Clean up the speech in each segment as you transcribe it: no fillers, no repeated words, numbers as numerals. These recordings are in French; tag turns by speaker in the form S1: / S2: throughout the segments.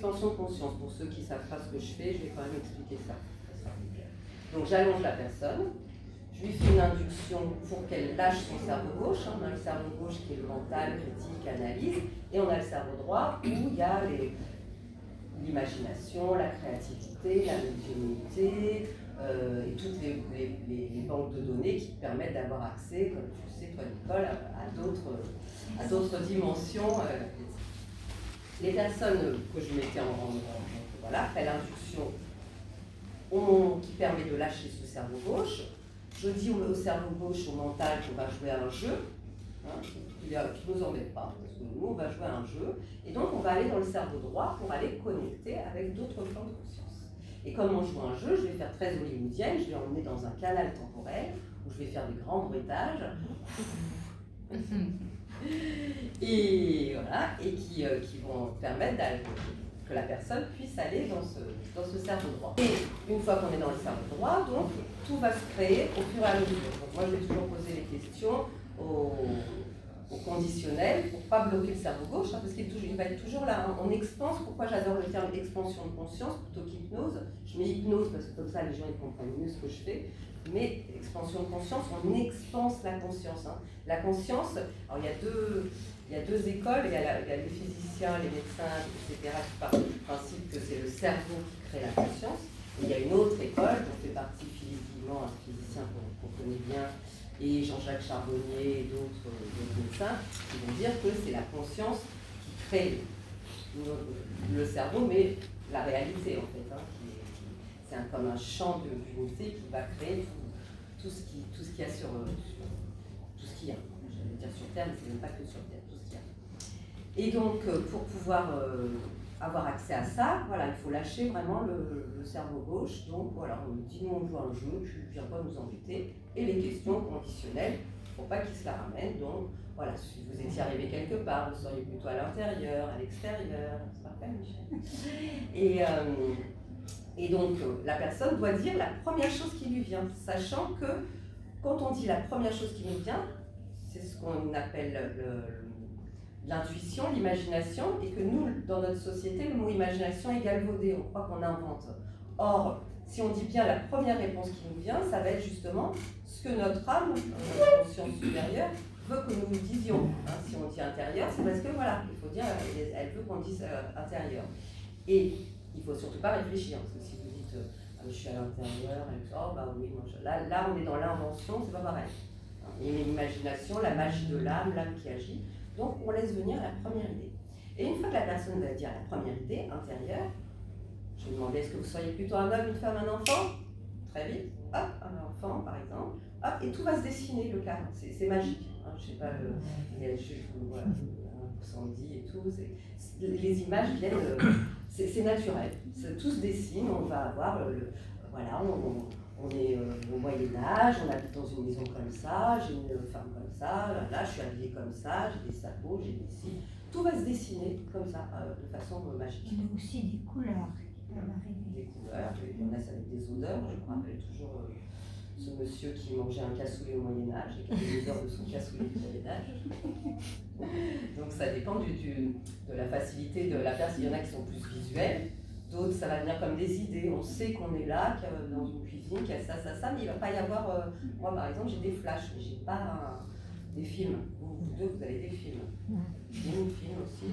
S1: expansion de conscience. Pour ceux qui ne savent pas ce que je fais, je vais quand même expliquer ça. Donc j'allonge la personne, je lui fais une induction pour qu'elle lâche son cerveau gauche. On a le cerveau gauche qui est le mental, critique, analyse, et on a le cerveau droit où il y a l'imagination, la créativité, la médiumnité, et toutes les banques de données qui te permettent d'avoir accès, comme tu sais, toi Nicole, à d'autres dimensions. Les personnes que je mettais voilà, après l'induction, qui permet de lâcher ce cerveau gauche, je dis au cerveau gauche, au mental, qu'on va jouer à un jeu, qui ne nous embête pas, parce que nous, on va jouer à un jeu, et donc on va aller dans le cerveau droit pour aller connecter avec d'autres plans de conscience. Et comme on joue à un jeu, je vais faire très hollywoodienne, je vais emmener dans un canal temporel, où je vais faire des grands bruitages, et voilà, et qui vont permettre que la personne puisse aller dans ce cerveau droit. Et une fois qu'on est dans le cerveau droit, donc tout va se créer au fur et à mesure. Donc moi je vais toujours poser les questions au conditionnel pour ne pas bloquer le cerveau gauche, parce qu'il va être toujours là. On expanse. Pourquoi j'adore le terme expansion de conscience plutôt qu'hypnose? Je mets hypnose parce que comme ça les gens ils comprennent mieux ce que je fais. Mais expansion de conscience, on expanse la conscience. La conscience, alors il y a deux écoles, il y a les physiciens, les médecins, etc., qui partent du principe que c'est le cerveau qui crée la conscience. Et il y a une autre école, dont fait partie Philippe Guillemont, un physicien qu'on connaît bien, et Jean-Jacques Charbonnier et d'autres médecins, qui vont dire que c'est la conscience qui crée le cerveau, mais la réalité en fait. C'est comme un champ d'unité qui va créer tout ce qu'il y a sur tout ce qu'il y a. J'allais dire sur Terre, mais c'est même pas que sur Terre, tout ce qu'il y a. Et donc, pour pouvoir avoir accès à ça, voilà, il faut lâcher vraiment le cerveau gauche. Donc voilà, on dit nous on joue un jeu, tu ne viens pas nous embêter. Et les questions conditionnelles, pour pas qu'ils se la ramènent. Donc voilà, si vous étiez arrivé quelque part, vous seriez plutôt à l'intérieur, à l'extérieur, c'est parfait, Michel. Et donc, la personne doit dire la première chose qui lui vient, sachant que quand on dit la première chose qui nous vient, c'est ce qu'on appelle l'intuition, l'imagination, et que nous, dans notre société, le mot imagination est galvaudé, on croit qu'on invente. Or, si on dit bien la première réponse qui nous vient, ça va être justement ce que notre âme, notre conscience supérieure, veut que nous disions. Si on dit intérieur, c'est parce que voilà, il faut dire, elle veut qu'on dise intérieur. Et il ne faut surtout pas réfléchir, parce que si vous dites je suis à l'intérieur, oh bah oui, moi là on est dans l'invention, c'est pas pareil. Il y a l'imagination, la magie de l'âme qui agit, donc on laisse venir la première idée. Et une fois que la personne va dire la première idée intérieure, je vais demander est-ce que vous seriez plutôt un homme, une femme, un enfant? Très vite, hop, un enfant par exemple, hop, et tout va se dessiner le cadre, c'est magique. Je sais pas, voilà, Sandy et tout, les images viennent. C'est naturel, tout se dessine, on va avoir, voilà, on est au Moyen-Âge, on habite dans une maison comme ça, j'ai une femme comme ça, là je suis habillée comme ça, j'ai des sabots, j'ai des cils, tout va se dessiner comme ça, de façon magique.
S2: Il y a aussi des couleurs qui peuvent arriver.
S1: Des couleurs, il y en a avec des odeurs, je me rappelle toujours ce monsieur qui mangeait un cassoulet au Moyen-Âge et qui avait l'odeur de son cassoulet du Moyen-Âge. Donc ça dépend de la facilité de la personne. Il y en a qui sont plus visuels, d'autres ça va venir comme des idées. On sait qu'on est là, dans une cuisine, qu'il y a ça, mais il ne va pas y avoir. Moi par exemple, j'ai des flashs, mais j'ai pas des films. Vous deux, vous avez des films. J'ai des films aussi.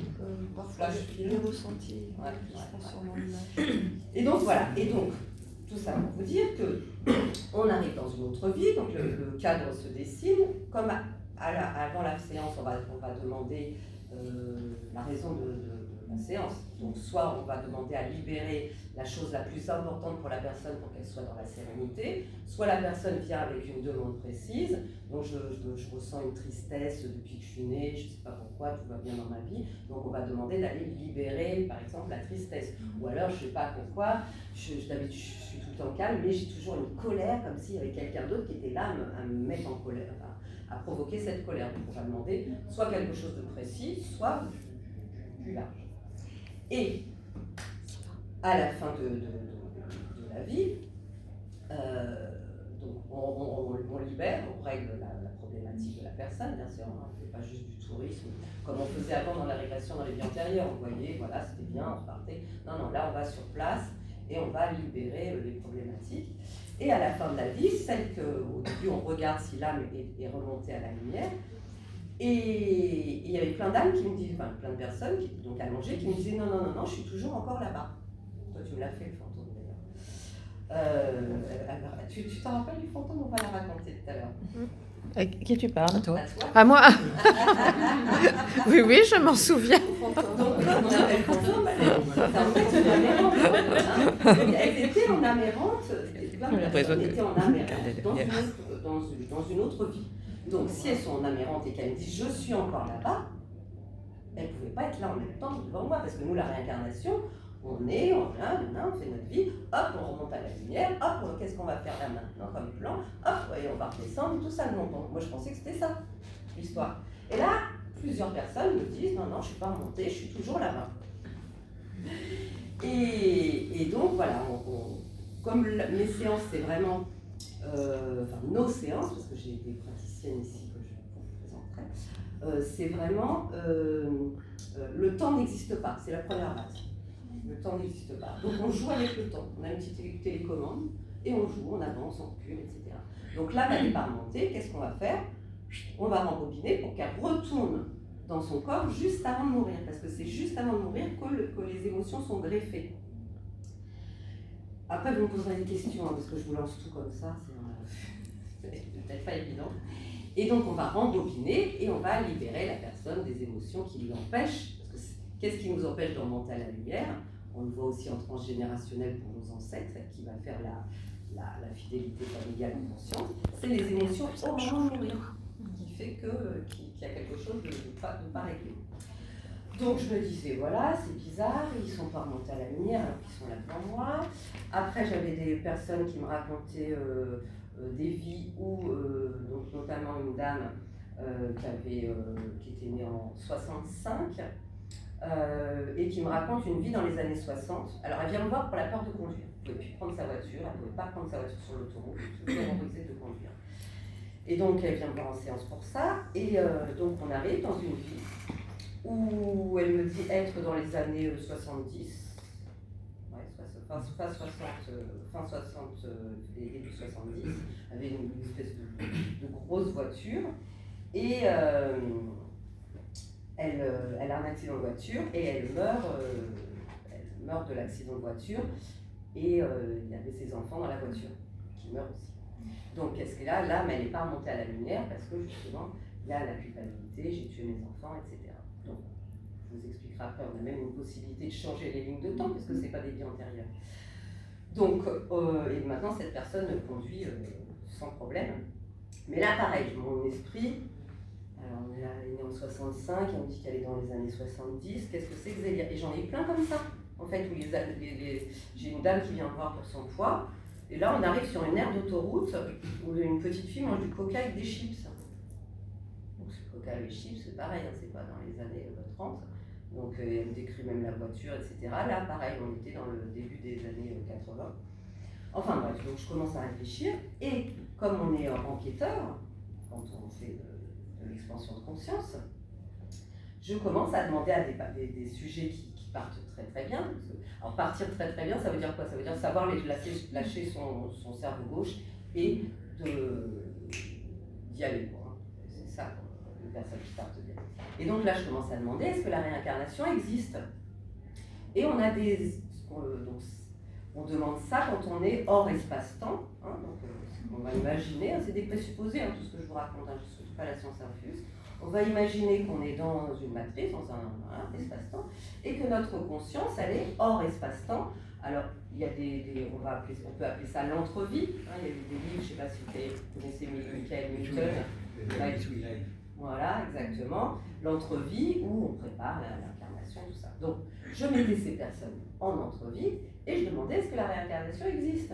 S1: Flash film.
S3: Le ressenti
S1: Ouais,
S3: qui se transforme en image.
S1: Et donc voilà. Et donc, tout ça pour vous dire qu'on arrive dans une autre vie, donc le cadre se dessine. Comme avant la séance, on va demander la raison de la séance. Donc soit on va demander à libérer la chose la plus importante pour la personne pour qu'elle soit dans la sérénité, soit la personne vient avec une demande précise. Donc je ressens une tristesse depuis que je suis née, je ne sais pas pourquoi, tout va bien dans ma vie. Donc on va demander d'aller libérer par exemple la tristesse. Ou alors je ne sais pas pourquoi, d'habitude je suis tout le temps calme, mais j'ai toujours une colère comme s'il y avait quelqu'un d'autre qui était là à me mettre en colère, à provoquer cette colère. Donc on va demander soit quelque chose de précis, soit du large. Et à la fin de la vie, donc on libère, on règle la problématique de la personne, bien sûr, on ne fait pas juste du tourisme, comme on faisait avant dans la régression dans les vies antérieures, on voyait, voilà, c'était bien, on repartait. Non, là on va sur place et on va libérer les problématiques. Et à la fin de la vie, celle qu'au début on regarde si l'âme est remontée à la lumière. Et il y avait plein d'âmes qui me disent, enfin plein de personnes qui étaient donc allongées, qui me disaient non, je suis toujours encore là-bas. Toi tu me l'as fait le fantôme d'ailleurs. Alors, tu t'en rappelles du fantôme? On va la raconter tout à l'heure.
S4: À qui tu parles?
S1: À toi.
S4: À moi? Oui, je m'en souviens.
S1: Donc, on appelle le fantôme, en fait une amérante. Elles étaient en amérante, plein de personnes étaient en amérante dans une autre vie. Donc si elles sont en amérante et qu'elles me disent je suis encore là-bas, elles ne pouvaient pas être là en même temps devant moi, parce que nous, la réincarnation, on vient, on fait notre vie, hop, on remonte à la lumière, hop, qu'est-ce qu'on va faire là maintenant comme plan, hop, et on va redescendre, tout ça. Donc, moi je pensais que c'était ça, l'histoire. Et là, plusieurs personnes me disent non, je ne suis pas remontée, je suis toujours là-bas. Et donc voilà, comme mes séances, c'est vraiment, nos séances, parce que j'ai des praticiennes ici que je vous présenterai, c'est vraiment, le temps n'existe pas, c'est la première base. Le temps n'existe pas. Donc on joue avec le temps, on a une petite télécommande, et on joue, on avance, on recule, etc. Donc là, elle n'est pas remontée, qu'est-ce qu'on va faire? On va rembobiner pour qu'elle retourne dans son corps juste avant de mourir, parce que c'est juste avant de mourir que les émotions sont greffées. Après, vous me poserez des questions, parce que je vous lance tout comme ça, c'est peut-être pas évident. Et donc, on va rembobiner et on va libérer la personne des émotions qui lui empêchent. Parce que qu'est-ce qui nous empêche de remonter à la lumière? On le voit aussi en transgénérationnel pour nos ancêtres, qui va faire la fidélité familiale consciente. C'est les émotions au moment de mourir, qui fait qu'il y a quelque chose de pas réglé. Donc je me disais, voilà, c'est bizarre, ils ne sont pas remontés à la lumière alors qu'ils sont là devant moi. Après, j'avais des personnes qui me racontaient des vies où, donc notamment une dame qui était née en 65 et qui me raconte une vie dans les années 60. Alors elle vient me voir pour la peur de conduire. Elle ne pouvait plus prendre sa voiture, elle ne pouvait pas prendre sa voiture sur l'autoroute, elle était terrorisée de conduire. Et donc elle vient me voir en séance pour ça, et donc on arrive dans une vie où elle me dit être dans les années 70, fin 60, début 70, avec une espèce de grosse voiture, et elle a un accident de voiture et elle meurt de l'accident de voiture, et il y avait ses enfants dans la voiture qui meurent aussi. Donc qu'est-ce qu'elle a? L'âme, elle n'est pas remontée à la lumière parce que justement, il y a la culpabilité, j'ai tué mes enfants, etc. Donc, je vous expliquerai après, on a même une possibilité de changer les lignes de temps parce que ce n'est pas des vies antérieures. Donc, et maintenant, cette personne conduit sans problème. Mais là, pareil, mon esprit, alors elle est née en 65, on dit qu'elle est dans les années 70, qu'est-ce que c'est que Zélia? Et j'en ai plein comme ça, en fait, où j'ai une dame qui vient me voir pour son poids, et là, on arrive sur une aire d'autoroute où une petite fille mange du coca avec des chips. Donc, ce coca avec des chips, c'est pareil, hein, c'est pas dans les années 30. Donc, elle me décrit même la voiture, etc. Là, pareil, on était dans le début des années 80. Enfin bref, donc je commence à réfléchir, et comme on est enquêteur, quand on fait de l'expansion de conscience, je commence à demander à des sujets qui partent très très bien. Alors partir très très bien, ça veut dire quoi? Ça veut dire savoir lâcher son cerveau gauche et d'y aller, quoi. C'est ça, les personnes qui partent bien. Et donc là, je commence à demander, est-ce que la réincarnation existe? Et on a on demande ça quand on est hors espace-temps. Hein, donc on va imaginer, hein, c'est des présupposés, hein, tout ce que je vous raconte, hein, je ne suis pas la science infuse. On va imaginer qu'on est dans une matrice, dans un espace-temps, et que notre conscience, elle est hors espace-temps. Alors, il y a on peut appeler ça l'entrevie. Hein, il y a des livres, je ne sais pas si vous connaissez Michael Newton. Voilà, exactement. L'entrevie où on prépare l'incarnation, tout ça. Donc, je mettais ces personnes en entrevie et je demandais est-ce que la réincarnation existe?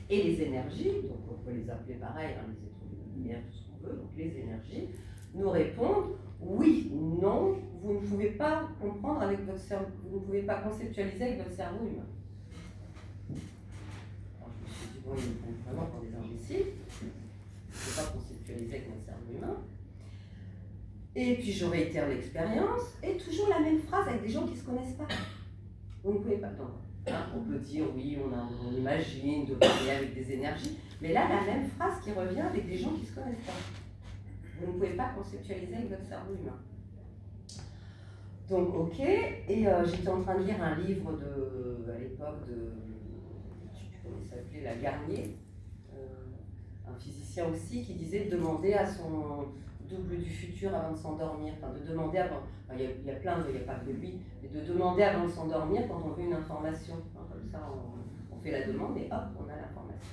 S1: Et les énergies, donc on peut les appeler pareil, hein, les êtres de lumière, tout ce qu'on veut, donc les énergies, nous répondent oui, non, vous ne pouvez pas comprendre avec votre cerveau, vous ne pouvez pas conceptualiser avec votre cerveau humain. Alors je me suis dit, bon, ils me prennent vraiment pour des imbéciles, je ne peux pas conceptualiser avec mon cerveau humain. Et puis je réitère l'expérience, et toujours la même phrase avec des gens qui ne se connaissent pas. Vous ne pouvez pas. Donc, hein, on peut dire oui, on imagine de parler avec des énergies, mais là, la même phrase qui revient avec des gens qui ne se connaissent pas. Vous ne pouvez pas conceptualiser avec votre cerveau humain. Donc, ok, et j'étais en train de lire un livre à l'époque de, je ne sais plus comment il s'appelait, la Garnier, un physicien aussi, qui disait de demander à son double du futur avant de s'endormir, enfin de demander avant, enfin, il y a plein, il n'y a pas que lui, mais de demander avant de s'endormir quand on veut une information. Hein, comme ça, on fait la demande et hop, on a l'information.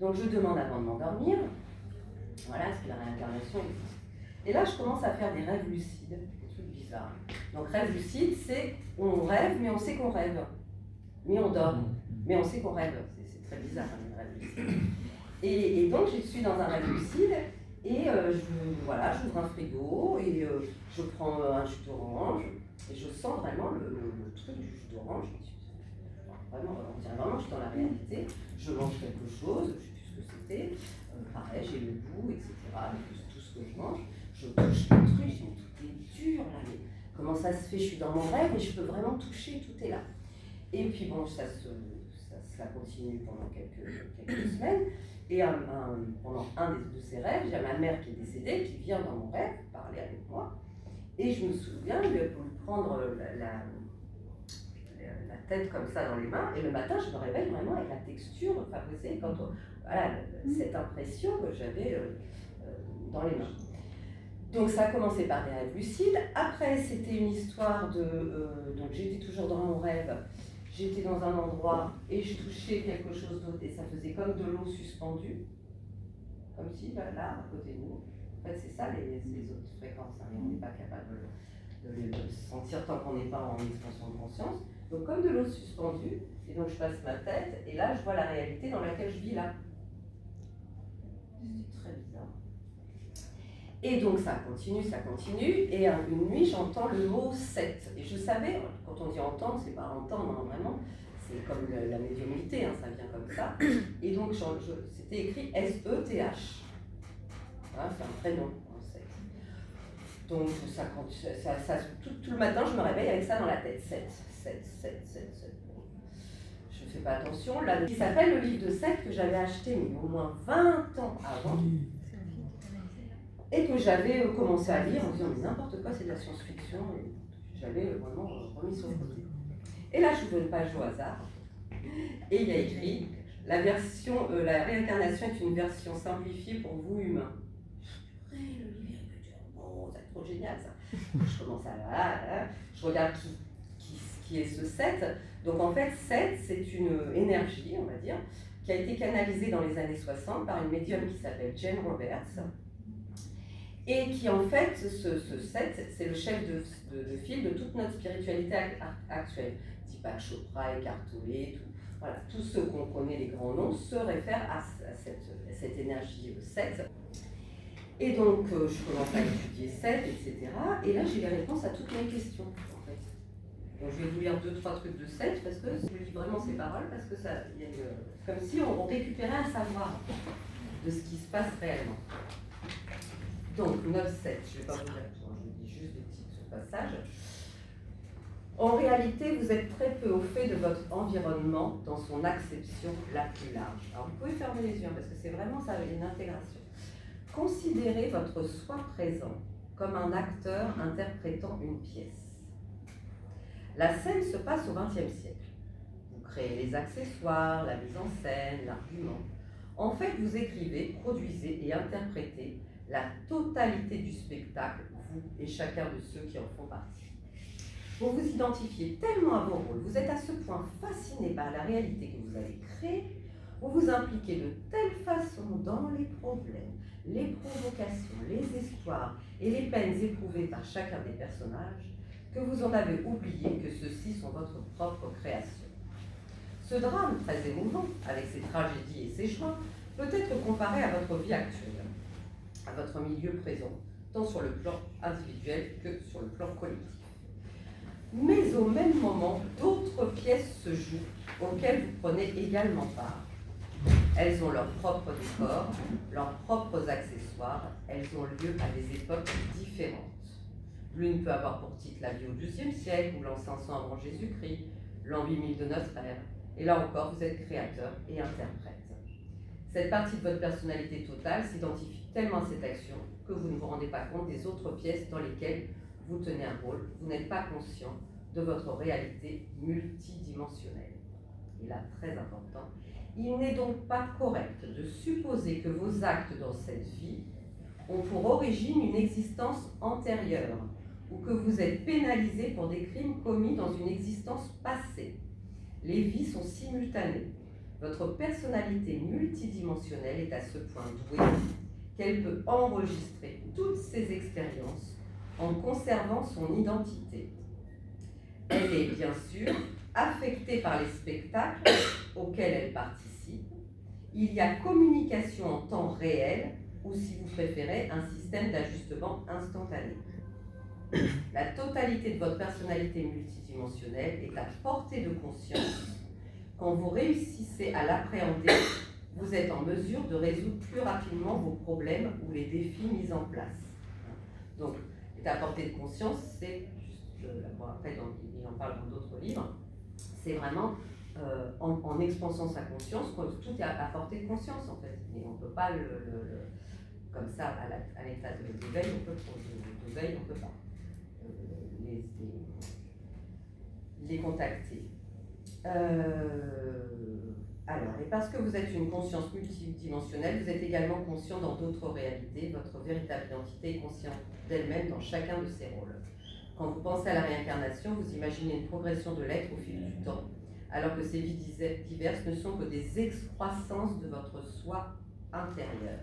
S1: Donc je demande avant de m'endormir, voilà, est-ce que la réincarnation existe? Et là, je commence à faire des rêves lucides, des trucs bizarres. Donc rêve lucide, c'est on rêve, mais on sait qu'on rêve. Mais on dort, mais on sait qu'on rêve. C'est très bizarre, un rêve lucide. Et donc, je suis dans un rêve lucide, et j'ouvre un frigo, et je prends un jus d'orange, et je sens vraiment le truc du jus d'orange. Vraiment, on dirait vraiment que je suis dans la réalité. Je mange quelque chose, je ne sais plus ce que c'était. Pareil, j'ai le goût, etc. Tout ce que je mange. Je touche le truc, je dis, mais tout est dur là. Mais comment ça se fait? Je suis dans mon rêve et je peux vraiment toucher, tout est là. Et puis bon, ça continue pendant quelques semaines. Et pendant un de ces rêves, j'ai ma mère qui est décédée, qui vient dans mon rêve parler avec moi. Et je me souviens de prendre la tête comme ça dans les mains. Et le matin, je me réveille vraiment avec la texture favorisée, voilà, cette impression que j'avais dans les mains. Donc ça a commencé par des rêves lucides. Après, c'était une histoire donc j'étais toujours dans mon rêve. J'étais dans un endroit et je touchais quelque chose d'autre et ça faisait comme de l'eau suspendue. Comme si, là, à côté de nous. En fait, c'est ça les autres fréquences. Hein, on n'est pas capable de les sentir tant qu'on n'est pas en expansion de conscience. Donc comme de l'eau suspendue, et donc je passe ma tête et là je vois la réalité dans laquelle je vis là. C'est très bizarre. Et donc ça continue, et une nuit j'entends le mot 7. Et je savais, quand on dit entendre, c'est pas entendre, hein, vraiment, c'est comme la médiumnité, hein, ça vient comme ça. Et donc c'était écrit S-E-T-H. Voilà, c'est un prénom, 7. Donc tout le matin je me réveille avec ça dans la tête, 7. Je ne fais pas attention, là, qui s'appelle le livre de 7 que j'avais acheté mais au moins 20 ans avant. Et que j'avais commencé à lire en disant mais n'importe quoi, c'est de la science-fiction. J'avais vraiment remis sur le côté. Et là, j'ouvre une page au hasard et il y a écrit la réincarnation est une version simplifiée pour vous humains. Le livre est dur, bon, c'est trop génial ça. Je commence je regarde qui est ce 7. Donc en fait, 7, c'est une énergie, on va dire, qui a été canalisée dans les années 60 par une médium qui s'appelle Jane Roberts. Et qui en fait, ce 7, c'est le chef de file de toute notre spiritualité actuelle. Deepak Chopra, Eckhart Tolle, voilà, tous ceux qu'on connaît, les grands noms, se réfèrent à cette énergie 7. Et donc, je commence à étudier 7, etc. Et là, j'ai les réponses à toutes mes questions, en fait. Donc, je vais vous lire 2-3 trucs de 7, parce que je lis vraiment ces paroles, parce que comme si on récupérait un savoir de ce qui se passe réellement. Donc, 9-7, je ne vais pas vous dire, je vous dis juste des petits passages. En réalité, vous êtes très peu au fait de votre environnement dans son acception la plus large. Alors, vous pouvez fermer les yeux, parce que c'est vraiment ça, une intégration. Considérez votre soi présent comme un acteur interprétant une pièce. La scène se passe au XXe siècle. Vous créez les accessoires, la mise en scène, l'argument. En fait, vous écrivez, produisez et interprétez la totalité du spectacle, vous et chacun de ceux qui en font partie. Vous vous identifiez tellement à vos rôles, vous êtes à ce point fasciné par la réalité que vous avez créée, vous vous impliquez de telle façon dans les problèmes, les provocations, les espoirs et les peines éprouvées par chacun des personnages, que vous en avez oublié que ceux-ci sont votre propre création. Ce drame très émouvant, avec ses tragédies et ses joies, peut être comparé à votre vie actuelle, à votre milieu présent, tant sur le plan individuel que sur le plan collectif. Mais au même moment, d'autres pièces se jouent auxquelles vous prenez également part. Elles ont leur propre décor, leurs propres accessoires, elles ont lieu à des époques différentes. L'une peut avoir pour titre la vie au XIIe siècle ou l'encens avant Jésus-Christ, l'an 8000 de notre ère. Et là encore, vous êtes créateur et interprète. Cette partie de votre personnalité totale s'identifie tellement à cette action que vous ne vous rendez pas compte des autres pièces dans lesquelles vous tenez un rôle. Vous n'êtes pas conscient de votre réalité multidimensionnelle. Et là, très important, il n'est donc pas correct de supposer que vos actes dans cette vie ont pour origine une existence antérieure ou que vous êtes pénalisé pour des crimes commis dans une existence passée. Les vies sont simultanées. Votre personnalité multidimensionnelle est à ce point douée qu'elle peut enregistrer toutes ces expériences en conservant son identité. Elle est bien sûr affectée par les spectacles auxquels elle participe. Il y a communication en temps réel ou, si vous préférez, un système d'ajustement instantané. La totalité de votre personnalité multidimensionnelle est à portée de conscience. Quand vous réussissez à l'appréhender, vous êtes en mesure de résoudre plus rapidement vos problèmes ou les défis mis en place. Donc, est à portée de conscience, c'est, après il en parle dans d'autres livres, c'est vraiment en expansant sa conscience, tout est à portée de conscience en fait. Mais on ne peut pas comme ça, à l'état d'éveil, on ne peut pas les contacter. Alors, et parce que vous êtes une conscience multidimensionnelle, vous êtes également conscient dans d'autres réalités. Votre véritable identité est consciente d'elle-même dans chacun de ses rôles. Quand vous pensez à la réincarnation, vous imaginez une progression de l'être au fil du temps, alors que ces vies diverses ne sont que des excroissances de votre soi intérieur.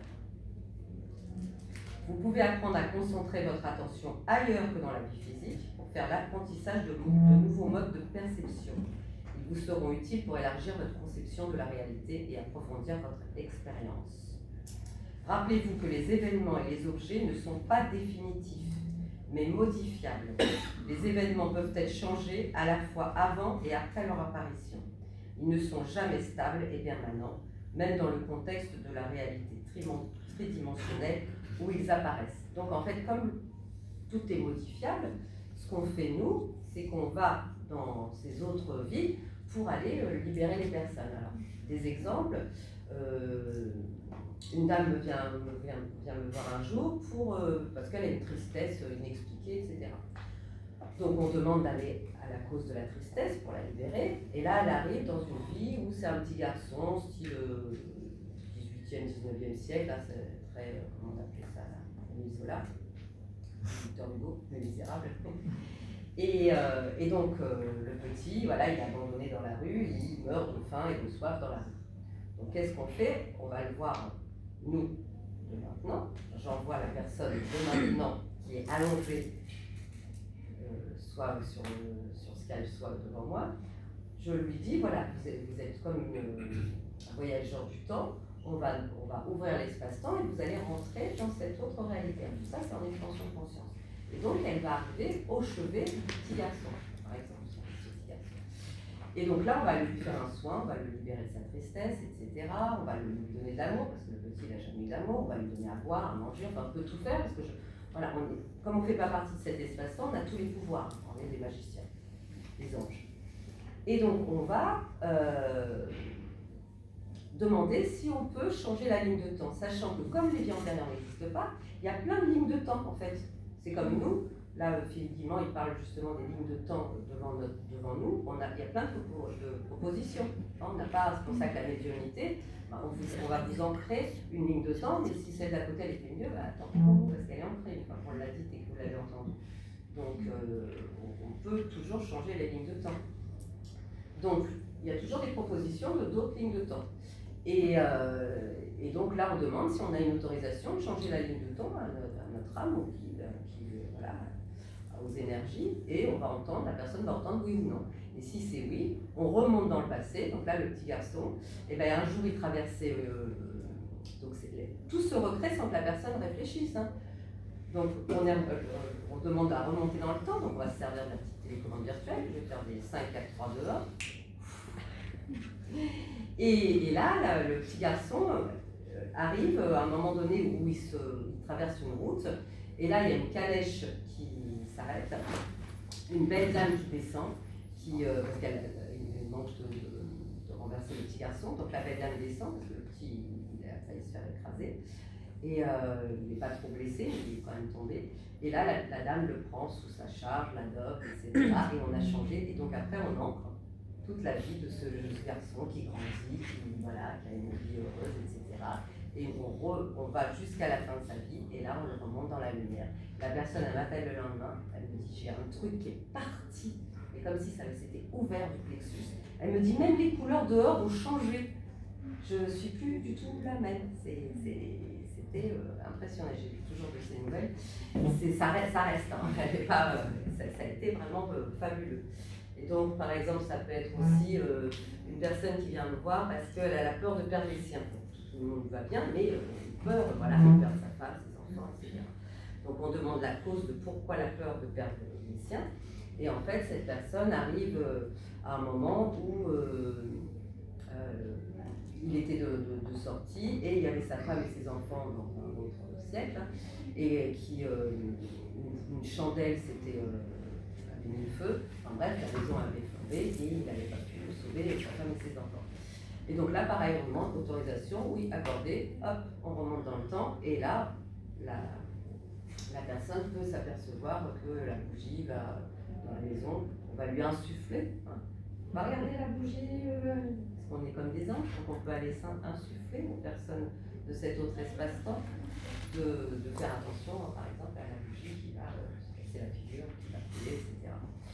S1: Vous pouvez apprendre à concentrer votre attention ailleurs que dans la vie physique pour faire l'apprentissage de nouveaux modes de perception. Ils vous seront utiles pour élargir votre conception de la réalité et approfondir votre expérience. Rappelez-vous que les événements et les objets ne sont pas définitifs, mais modifiables. Les événements peuvent être changés à la fois avant et après leur apparition. Ils ne sont jamais stables et permanents, même dans le contexte de la réalité tridimensionnelle où ils apparaissent. Donc en fait, comme tout est modifiable, ce qu'on fait nous, c'est qu'on va dans ces autres vies pour aller libérer les personnes. Alors, des exemples, une dame vient me voir un jour parce qu'elle a une tristesse inexpliquée, etc. Donc on demande d'aller à la cause de la tristesse pour la libérer, et là elle arrive dans une vie où c'est un petit garçon, style 18e, 19e siècle, là c'est très, comment on appelait ça, Émile Zola, Victor Hugo, Les Misérables. Et donc le petit, voilà, il est abandonné dans la rue, il meurt de faim et de soif dans la rue. Donc qu'est-ce qu'on fait? On va le voir, nous, de maintenant. J'envoie la personne de maintenant qui est allongée, soit sur Skype, soit devant moi. Je lui dis, voilà, vous êtes comme un voyageur du temps, on va ouvrir l'espace-temps et vous allez rentrer dans cette autre réalité. Tout ça, c'est en expansion de conscience. Et donc, elle va arriver au chevet du petit garçon, par exemple, ce petit garçon. Et donc là, on va lui faire un soin, on va le libérer de sa tristesse, etc. On va lui donner de l'amour, parce que le petit, il n'a jamais eu d'amour. On va lui donner à boire, à manger, enfin, on peut tout faire, parce que voilà, comme on ne fait pas partie de cet espace-temps, on a tous les pouvoirs. On est des magiciens, des anges. Et donc, on va demander si on peut changer la ligne de temps, sachant que comme les vies antérieures n'existent pas, il y a plein de lignes de temps, en fait. C'est comme nous. Là, Philippe Guimand, il parle justement des lignes de temps devant nous. Il y a plein de propositions. On n'a pas, c'est pour ça que la médiumnité, on va vous ancrer une ligne de temps, mais si celle d'à côté elle était mieux, tant pis pour vous, parce qu'elle est ancrée, enfin, on l'a dit et que vous l'avez entendu. Donc, on peut toujours changer les lignes de temps. Donc, il y a toujours des propositions de d'autres lignes de temps. Et donc là, on demande si on a une autorisation de changer la ligne de temps à notre âme ou voilà, aux énergies, et on va entendre, la personne va entendre oui ou non. Et si c'est oui, on remonte dans le passé. Donc là, le petit garçon, et un jour, il traversait. Donc tout se recrée sans que la personne réfléchisse. Hein. Donc on demande à remonter dans le temps, donc on va se servir de la petite télécommande virtuelle. Je vais faire des 5, 4, 3, 2, 1. Et là, le petit garçon arrive à un moment donné où il traverse une route, et là, il y a une calèche qui s'arrête, une belle dame qui descend, parce qu'il donc de renverser le petit garçon. Donc la belle dame descend parce que le petit il a failli se faire écraser. Et il n'est pas trop blessé, mais il est quand même tombé. Et là, la dame le prend sous sa charge, l'adopte, etc. Et on a changé. Et donc après, on ancre toute la vie de ce garçon qui grandit, qui a une vie heureuse, etc. Et on va jusqu'à la fin de sa vie. Et là, on le remonte dans la lumière. La personne, elle m'appelle le lendemain. Elle me dit, j'ai un truc qui est parti. Et comme si ça s'était ouvert du plexus. Elle me dit, même les couleurs dehors ont changé. Je ne suis plus du tout la même. C'était impressionnant. J'ai lu toujours de ces nouvelles. Ça reste, hein. Ça a été vraiment fabuleux. Et donc, par exemple, ça peut être aussi une personne qui vient me voir parce qu'elle a la peur de perdre les siens. Tout le monde va bien, mais une peur, de perdre sa femme, ses enfants, etc. Donc, on demande la cause de pourquoi la peur de perdre les siens. Et en fait, cette personne arrive à un moment où il était de sortie et il y avait sa femme et ses enfants dans un autre siècle, hein, et qui une chandelle s'était mis le feu. Enfin bref, la maison avait flambé et il n'avait pas pu sauver sa femme et ses enfants. Et donc là, pareil, on demande autorisation, oui, accordée, hop, on remonte dans le temps et là, la personne peut s'apercevoir que la bougie va dans la maison, on va lui insuffler. Hein. On va regarder la bougie, parce qu'on est comme des anges, donc on peut aller insuffler aux personnes de cet autre espace-temps de faire attention, par exemple, à la bougie qui va se casser la figure, qui va couler, etc.